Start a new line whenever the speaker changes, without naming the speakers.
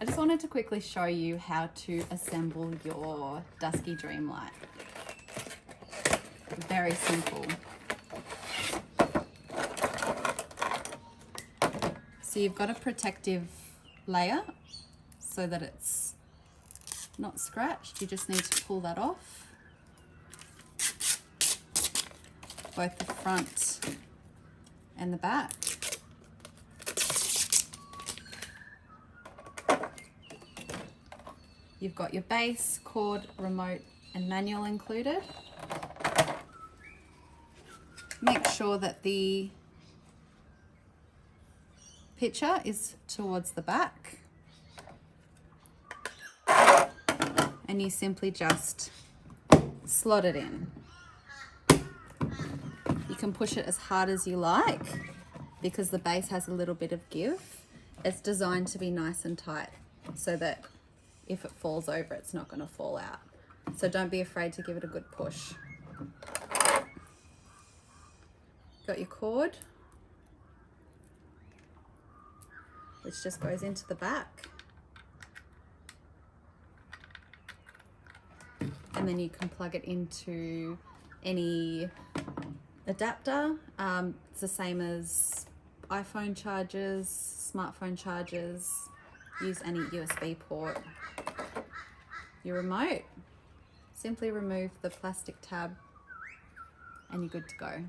I just wanted to quickly show you how to assemble your Duski Dream Light. Very simple. So you've got a protective layer so that it's not scratched. You just need to pull that off. Both the front and the back. You've got your base, cord, remote and manual included. Make sure that the picture is towards the back. And you simply just slot it in. You can push it as hard as you like because the base has a little bit of give. It's designed to be nice and tight so that if it falls over, it's not going to fall out. So don't be afraid to give it a good push. Got your cord, which just goes into the back. And then you can plug it into any adapter. It's the same as iPhone chargers, smartphone chargers. Use any USB port. Your remote, simply remove the plastic tab and you're good to go.